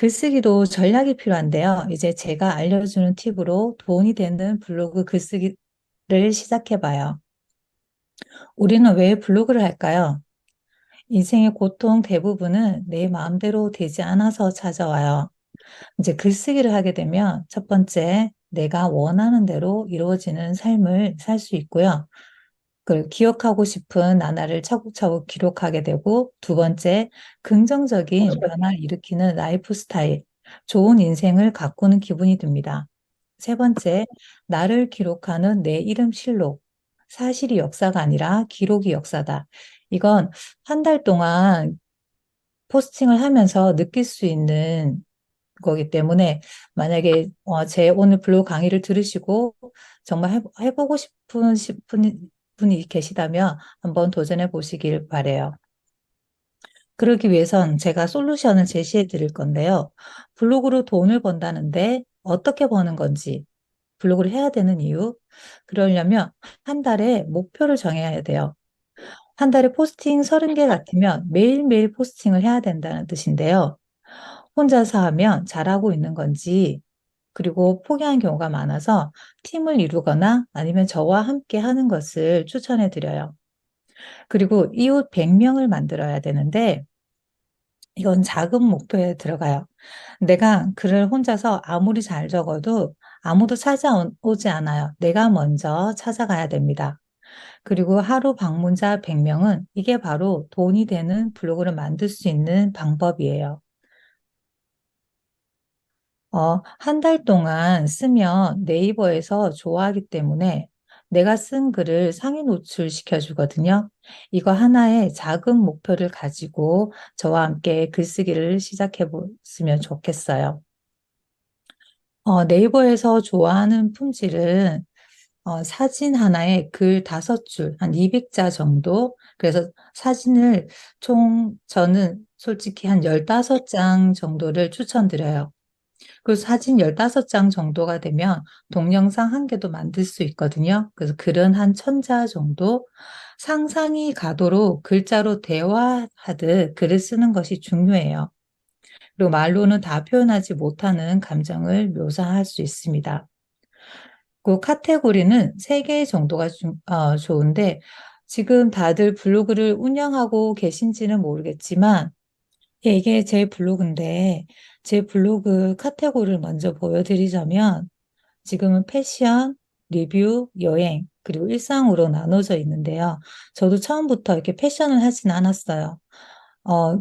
글쓰기도 전략이 필요한데요. 이제 제가 알려주는 팁으로 돈이 되는 블로그 글쓰기를 시작해봐요. 우리는 왜 블로그를 할까요? 인생의 고통 대부분은 내 마음대로 되지 않아서 찾아와요. 이제 글쓰기를 하게 되면 첫 번째, 내가 원하는 대로 이루어지는 삶을 살 수 있고요. 그 기억하고 싶은 나날을 차곡차곡 기록하게 되고, 두 번째, 긍정적인 변화를 일으키는 라이프 스타일, 좋은 인생을 가꾸는 기분이 듭니다. 세 번째, 나를 기록하는 내 이름 실록. 사실이 역사가 아니라 기록이 역사다. 이건 한 달 동안 포스팅을 하면서 느낄 수 있는 거기 때문에 만약에 제 오늘 블로그 강의를 들으시고 정말 해보고 싶은 분이 계시다면 한번 도전해 보시길 바래요. 그러기 위해선 제가 솔루션을 제시해 드릴 건데요. 블로그로 돈을 번다는데 어떻게 버는 건지, 블로그를 해야 되는 이유, 그러려면 한 달에 목표를 정해야 돼요. 한 달에 포스팅 30개 같으면 매일매일 포스팅을 해야 된다는 뜻인데요. 혼자서 하면 잘하고 있는 건지, 그리고 포기하는 경우가 많아서 팀을 이루거나 아니면 저와 함께 하는 것을 추천해 드려요. 그리고 이웃 100명을 만들어야 되는데 이건 작은 목표에 들어가요. 내가 글을 혼자서 아무리 잘 적어도 아무도 찾아오지 않아요. 내가 먼저 찾아가야 됩니다. 그리고 하루 방문자 100명은 이게 바로 돈이 되는 블로그를 만들 수 있는 방법이에요. 한 달 동안 쓰면 네이버에서 좋아하기 때문에 내가 쓴 글을 상위 노출시켜 주거든요. 이거 하나의 작은 목표를 가지고 저와 함께 글쓰기를 시작해 보시면 좋겠어요. 네이버에서 좋아하는 품질은 사진 하나에 글 5줄, 한 200자 정도. 그래서 사진을 저는 솔직히 한 15장 정도를 추천드려요. 그 사진 15장 정도가 되면 동영상 한 개도 만들 수 있거든요. 그래서 글은 한 1000자 정도 상상이 가도록 글자로 대화하듯 글을 쓰는 것이 중요해요. 그리고 말로는 다 표현하지 못하는 감정을 묘사할 수 있습니다. 그 카테고리는 3개 정도가 좋은데 지금 다들 블로그를 운영하고 계신지는 모르겠지만 예, 이게 제 블로그인데, 제 블로그 카테고리를 먼저 보여드리자면, 지금은 패션, 리뷰, 여행, 그리고 일상으로 나눠져 있는데요. 저도 처음부터 이렇게 패션을 하진 않았어요.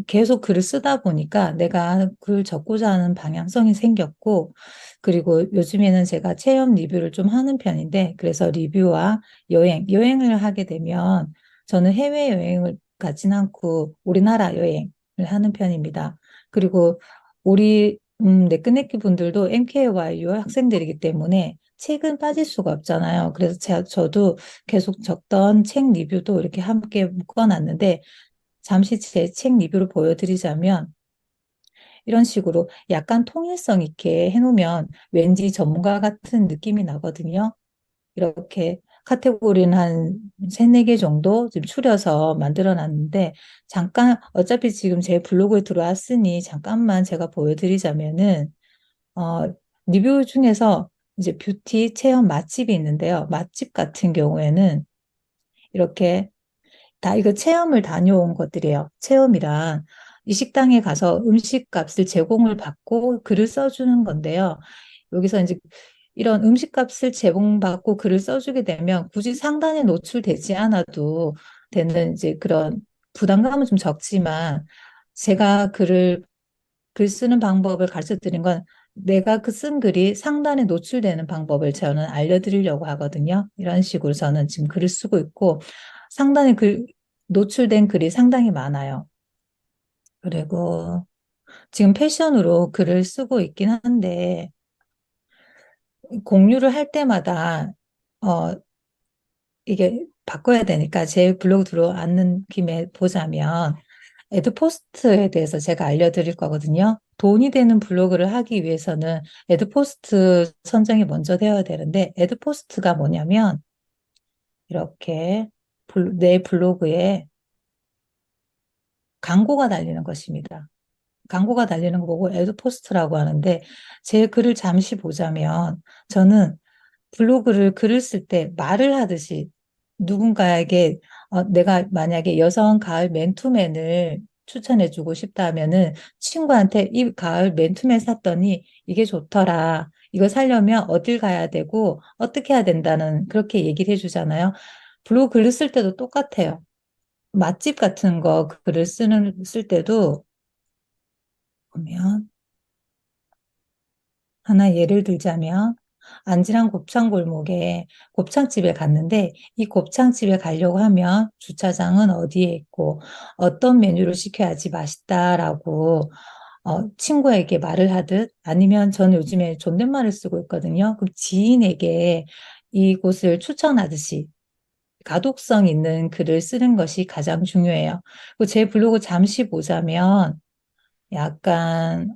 계속 글을 쓰다 보니까 내가 글 적고자 하는 방향성이 생겼고, 그리고 요즘에는 제가 체험 리뷰를 좀 하는 편인데, 그래서 리뷰와 여행을 하게 되면 저는 해외여행을 가진 않고 우리나라 여행을 하는 편입니다. 그리고 내끈내기 분들도 MKYU 학생들이기 때문에 책은 빠질 수가 없잖아요. 그래서 저도 계속 적던 책 리뷰도 이렇게 함께 묶어놨는데, 잠시 제 책 리뷰를 보여드리자면 이런 식으로 약간 통일성 있게 해놓으면 왠지 전문가 같은 느낌이 나거든요. 이렇게 카테고리는 한 세네 개 정도 지금 추려서 만들어 놨는데 잠깐 어차피 지금 제 블로그에 들어왔으니 잠깐만 제가 보여드리자면은 어, 리뷰 중에서 이제 뷰티 체험 맛집이 있는데요. 맛집 같은 경우에는 이렇게 다 이거 체험을 다녀온 것들이에요. 체험이란 이 식당에 가서 음식 값을 제공을 받고 글을 써주는 건데요. 여기서 이제 이런 음식 값을 제공받고 글을 써주게 되면 굳이 상단에 노출되지 않아도 되는 이제 그런 부담감은 좀 적지만 제가 글 쓰는 방법을 가르쳐 드린 건 내가 그 쓴 글이 상단에 노출되는 방법을 저는 알려드리려고 하거든요. 이런 식으로 저는 지금 글을 쓰고 있고 상단에 노출된 글이 상당히 많아요. 그리고 지금 패션으로 글을 쓰고 있긴 한데 공유를 할 때마다 어, 이게 바꿔야 되니까 제 블로그 들어앉는 김에 보자면 애드포스트에 대해서 제가 알려드릴 거거든요. 돈이 되는 블로그를 하기 위해서는 애드포스트 선정이 먼저 되어야 되는데 애드포스트가 뭐냐면 이렇게 내 블로그에 광고가 달리는 것입니다. 광고가 달리는 거 보고 에드포스트라고 하는데 제 글을 잠시 보자면 저는 블로그를 글을 쓸 때 말을 하듯이 누군가에게 내가 만약에 여성 가을 맨투맨을 추천해주고 싶다면은 친구한테 이 가을 맨투맨 샀더니 이게 좋더라. 이거 사려면 어딜 가야 되고 어떻게 해야 된다는 그렇게 얘기를 해주잖아요. 블로그 글을 쓸 때도 똑같아요. 맛집 같은 거 글을 쓸 때도 보면 하나 예를 들자면 안지랑 곱창골목에 곱창집에 갔는데 이 곱창집에 가려고 하면 주차장은 어디에 있고 어떤 메뉴를 시켜야지 맛있다라고 친구에게 말을 하듯 아니면 저는 요즘에 존댓말을 쓰고 있거든요. 그럼 지인에게 이곳을 추천하듯이 가독성 있는 글을 쓰는 것이 가장 중요해요. 그리고 제 블로그 잠시 보자면 약간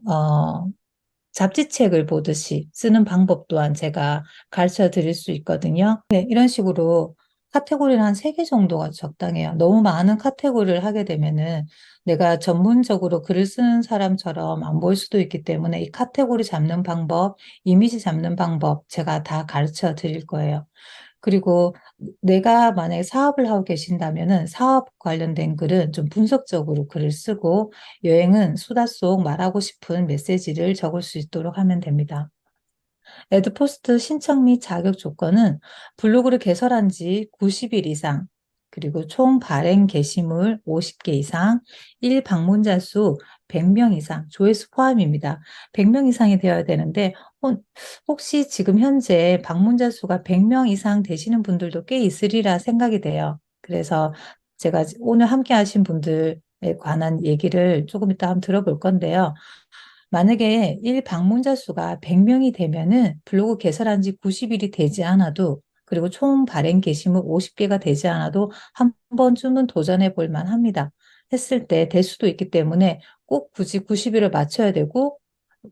잡지책을 보듯이 쓰는 방법 또한 제가 가르쳐 드릴 수 있거든요. 네, 이런 식으로 카테고리는 한 세 개 정도가 적당해요. 너무 많은 카테고리를 하게 되면은 내가 전문적으로 글을 쓰는 사람처럼 안 보일 수도 있기 때문에 이 카테고리 잡는 방법, 이미지 잡는 방법 제가 다 가르쳐 드릴 거예요. 그리고 내가 만약에 사업을 하고 계신다면은 사업 관련된 글은 좀 분석적으로 글을 쓰고 여행은 수다 속 말하고 싶은 메시지를 적을 수 있도록 하면 됩니다. 에드포스트 신청 및 자격 조건은 블로그를 개설한 지 90일 이상, 그리고 총 발행 게시물 50개 이상, 1 방문자 수 100명 이상, 조회수 포함입니다. 100명 이상이 되어야 되는데, 혹시 지금 현재 방문자 수가 100명 이상 되시는 분들도 꽤 있으리라 생각이 돼요. 그래서 제가 오늘 함께 하신 분들에 관한 얘기를 조금 이따 한번 들어볼 건데요. 만약에 일 방문자 수가 100명이 되면은 블로그 개설한 지 90일이 되지 않아도 그리고 총 발행 게시물 50개가 되지 않아도 한 번쯤은 도전해 볼 만합니다. 했을 때 될 수도 있기 때문에 꼭 굳이 90일을 맞춰야 되고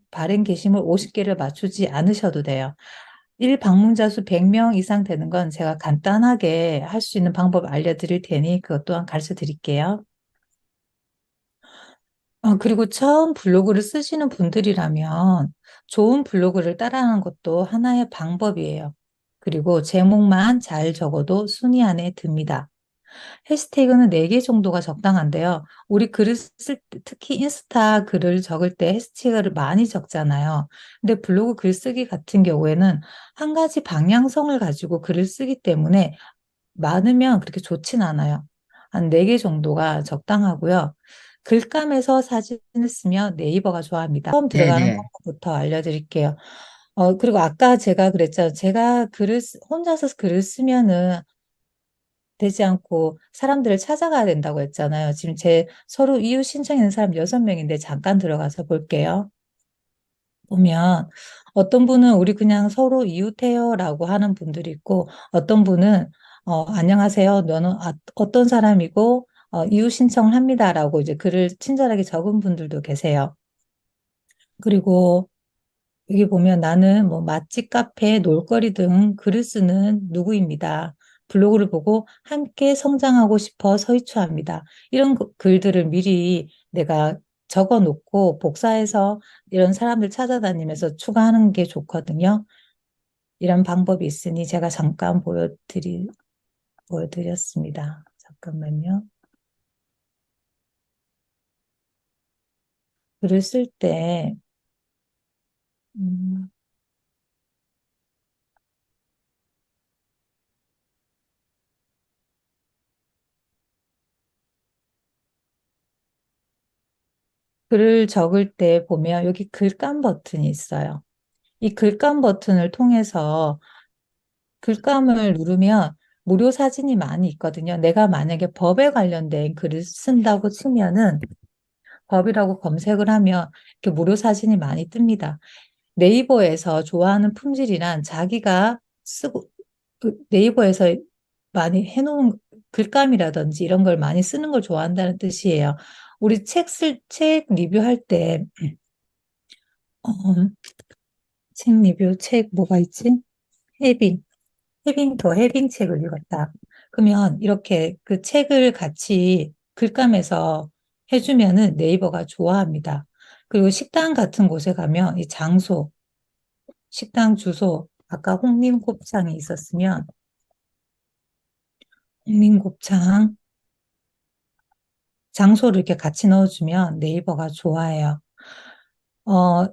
발행 게시물 50개를 맞추지 않으셔도 돼요. 일 방문자 수 100명 이상 되는 건 제가 간단하게 할 수 있는 방법 알려드릴 테니 그것 또한 가르쳐 드릴게요. 그리고 처음 블로그를 쓰시는 분들이라면 좋은 블로그를 따라하는 것도 하나의 방법이에요. 그리고 제목만 잘 적어도 순위 안에 듭니다. 해시태그는 4개 정도가 적당한데요. 우리 글을 특히 인스타 글을 적을 때 해시태그를 많이 적잖아요. 근데 블로그 글쓰기 같은 경우에는 한 가지 방향성을 가지고 글을 쓰기 때문에 많으면 그렇게 좋진 않아요. 한 4개 정도가 적당하고요. 글감에서 사진을 쓰면 네이버가 좋아합니다. 처음 들어가는 네네. 방법부터 알려드릴게요. 그리고 아까 제가 그랬죠. 제가 혼자서 글을 쓰면은 되지 않고 사람들을 찾아가야 된다고 했잖아요. 지금 제 서로 이유 신청있는 사람 6명인데 잠깐 들어가서 볼게요. 보면 어떤 분은 우리 그냥 서로 이웃해요라고 하는 분들이 있고 어떤 분은 안녕하세요. 너는 어떤 사람이고 이웃 신청을 합니다라고 이제 글을 친절하게 적은 분들도 계세요. 그리고 여기 보면 나는 뭐 맛집, 카페, 놀거리 등 글을 쓰는 누구입니다. 블로그를 보고 함께 성장하고 싶어 서의초합니다. 이런 글들을 미리 내가 적어 놓고 복사해서 이런 사람들 찾아다니면서 추가하는 게 좋거든요. 이런 방법이 있으니 제가 잠깐 보여드렸습니다. 잠깐만요. 글을 쓸 때, 음, 글을 적을 때 보면 여기 글감 버튼이 있어요. 이 글감 버튼을 통해서 글감을 누르면 무료 사진이 많이 있거든요. 내가 만약에 법에 관련된 글을 쓴다고 치면은 법이라고 검색을 하면 이렇게 무료 사진이 많이 뜹니다. 네이버에서 좋아하는 품질이란 자기가 쓰고 네이버에서 많이 해놓은 글감이라든지 이런 걸 많이 쓰는 걸 좋아한다는 뜻이에요. 우리 책 리뷰할 때, 어, 책 리뷰, 책 뭐가 있지? 헤빙. 헤빙 책을 읽었다. 그러면 이렇게 그 책을 같이 글감에서 해주면은 네이버가 좋아합니다. 그리고 식당 같은 곳에 가면 이 장소, 식당 주소, 아까 홍림곱창이 있었으면 홍림곱창 장소를 이렇게 같이 넣어주면 네이버가 좋아해요.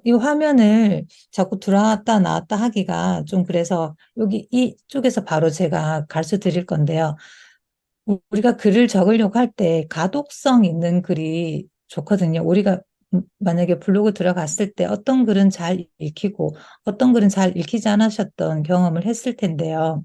이 화면을 자꾸 들어왔다 나왔다 하기가 좀 그래서 여기 이쪽에서 바로 제가 가르쳐 드릴 건데요. 우리가 글을 적으려고 할 때 가독성 있는 글이 좋거든요. 우리가 만약에 블로그 들어갔을 때 어떤 글은 잘 읽히고 어떤 글은 잘 읽히지 않으셨던 경험을 했을 텐데요.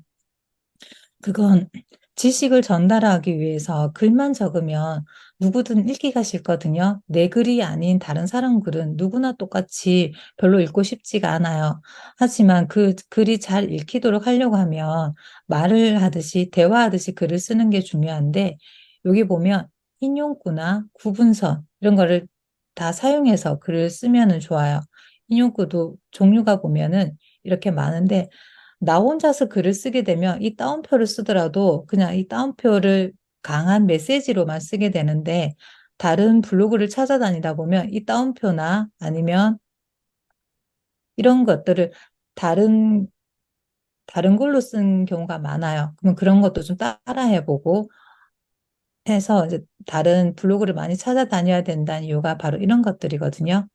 그건 지식을 전달하기 위해서 글만 적으면 누구든 읽기가 싫거든요. 내 글이 아닌 다른 사람 글은 누구나 똑같이 별로 읽고 싶지가 않아요. 하지만 그 글이 잘 읽히도록 하려고 하면 말을 하듯이, 대화하듯이 글을 쓰는 게 중요한데, 여기 보면 인용구나 구분선, 이런 거를 다 사용해서 글을 쓰면은 좋아요. 인용구도 종류가 보면은 이렇게 많은데, 나 혼자서 글을 쓰게 되면 이 따옴표를 쓰더라도 그냥 이 따옴표를 강한 메시지로만 쓰게 되는데 다른 블로그를 찾아다니다 보면 이 따옴표나 아니면 이런 것들을 다른 다른 걸로 쓴 경우가 많아요. 그러면 그런 것도 좀 따라해보고 해서 이제 다른 블로그를 많이 찾아다녀야 된다는 이유가 바로 이런 것들이거든요.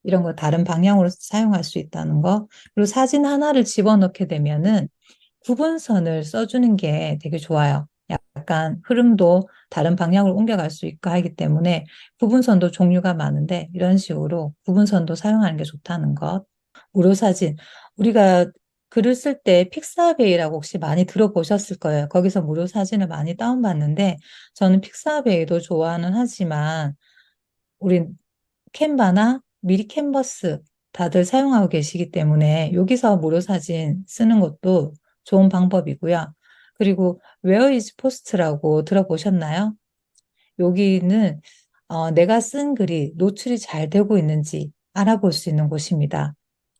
이런 거 다른 방향으로 사용할 수 있다는 거. 그리고 사진 하나를 집어넣게 되면은 구분선을 써주는 게 되게 좋아요. 약간 흐름도 다른 방향으로 옮겨갈 수 있고 하기 때문에 구분선도 종류가 많은데 이런 식으로 구분선도 사용하는 게 좋다는 것. 무료 사진. 우리가 글을 쓸 때 픽사베이라고 혹시 많이 들어보셨을 거예요. 거기서 무료 사진을 많이 다운받는데 저는 픽사베이도 좋아는 하지만 우리 캔바나 미리 캔버스 다들 사용하고 계시기 때문에 여기서 무료 사진 쓰는 것도 좋은 방법이고요. 그리고 Where is Post라고 들어보셨나요? 여기는 내가 쓴 글이 노출이 잘 되고 있는지 알아볼 수 있는 곳입니다.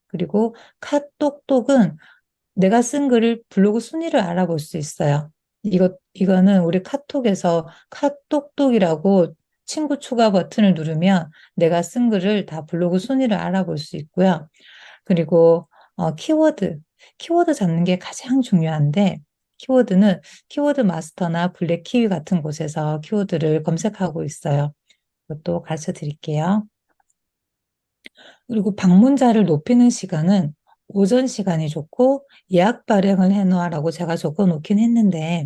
그리고 카톡톡은 내가 쓴 글을 블로그 순위를 알아볼 수 있어요. 이거는 우리 카톡에서 카톡톡이라고 친구 추가 버튼을 누르면 내가 쓴 글을 다 블로그 순위를 알아볼 수 있고요. 그리고 키워드 잡는 게 가장 중요한데 키워드는 키워드 마스터나 블랙 키위 같은 곳에서 키워드를 검색하고 있어요. 이것도 가르쳐 드릴게요. 그리고 방문자를 높이는 시간은 오전 시간이 좋고 예약 발행을 해놓으라고 제가 적어 놓긴 했는데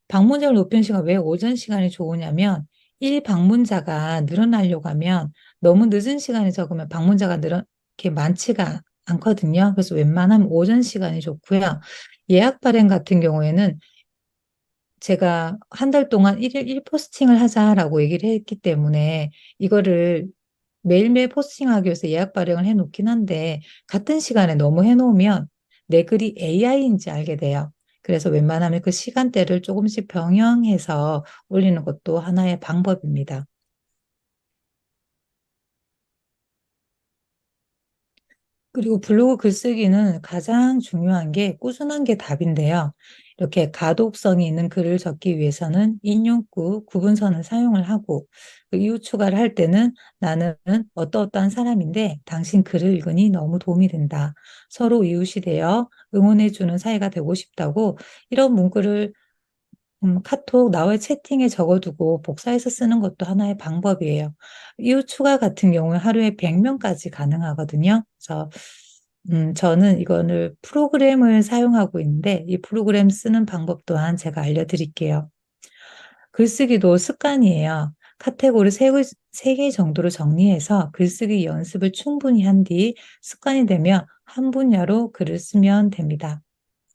방문자를 높이는 시간 왜 오전 시간이 좋으냐면 일 방문자가 늘어나려고 하면 너무 늦은 시간이 적으면 방문자가 이렇게 많지가 않거든요. 그래서 웬만하면 오전 시간이 좋고요. 예약 발행 같은 경우에는 제가 한 달 동안 일일 1포스팅을 하자라고 얘기를 했기 때문에 이거를 매일매일 포스팅하기 위해서 예약 발행을 해놓긴 한데 같은 시간에 너무 해놓으면 내 글이 AI인지 알게 돼요. 그래서 웬만하면 그 시간대를 조금씩 병행해서 올리는 것도 하나의 방법입니다. 그리고 블로그 글쓰기는 가장 중요한 게 꾸준한 게 답인데요. 이렇게 가독성이 있는 글을 적기 위해서는 인용구, 구분선을 사용을 하고 그 이유 추가를 할 때는 나는 어떠어떠한 사람인데 당신 글을 읽으니 너무 도움이 된다. 서로 이웃이 되어 응원해주는 사이가 되고 싶다고 이런 문구를 카톡 나와의 채팅에 적어두고 복사해서 쓰는 것도 하나의 방법이에요. 이웃 추가 같은 경우에 하루에 100명까지 가능하거든요. 그래서 저는 이거를 프로그램을 사용하고 있는데 이 프로그램 쓰는 방법 또한 제가 알려드릴게요. 글쓰기도 습관이에요. 카테고리 세 개 정도로 정리해서 글쓰기 연습을 충분히 한 뒤 습관이 되면 한 분야로 글을 쓰면 됩니다.